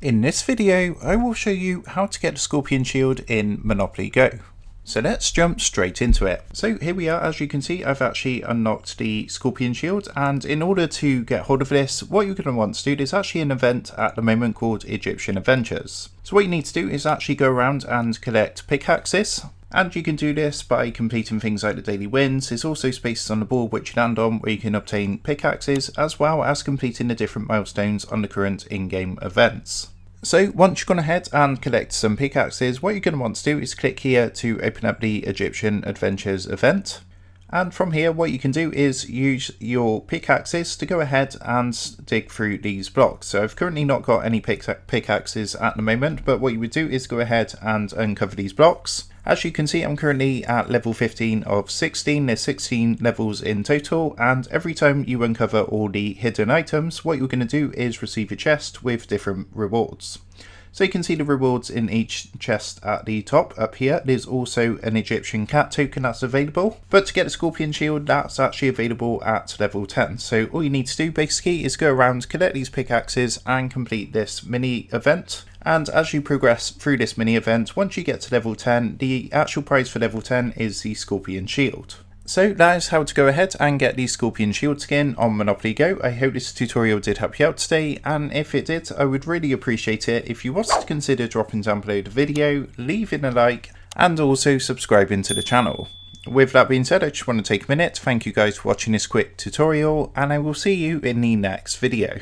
In this video, I will show you how to get a Scorpion Shield in Monopoly Go. So let's jump straight into it. So here we are. As you can see, I've actually unlocked the Scorpion Shield, and in order to get hold of this, what you're going to want to do is actually an event at the moment called Egyptian Adventures. So what you need to do is actually go around and collect pickaxes. And you can do this by completing things like the daily wins. There's also spaces on the board which you land on where you can obtain pickaxes, as well as completing the different milestones on the current in-game events. So once you've gone ahead and collect some pickaxes, what you're going to want to do is click here to open up the Egyptian Adventures event. And from here, what you can do is use your pickaxes to go ahead and dig through these blocks. So I've currently not got any pickaxes at the moment, but what you would do is go ahead and uncover these blocks. As you can see, I'm currently at level 15 of 16. There's 16 levels in total, and every time you uncover all the hidden items, what you're going to do is receive a chest with different rewards. So you can see the rewards in each chest at the top up here. There's also an Egyptian cat token that's available. But to get a Scorpion Shield, that's actually available at level 10. So all you need to do basically is go around, collect these pickaxes and complete this mini event. And as you progress through this mini event, once you get to level 10, the actual prize for level 10 is the Scorpion Shield. So that is how to go ahead and get the Scorpion Shield skin on Monopoly Go. I hope this tutorial did help you out today, and if it did, I would really appreciate it if you was to consider dropping down below the video, leaving a like, and also subscribing to the channel. With that being said, I just want to take a minute to thank you guys for watching this quick tutorial, and I will see you in the next video.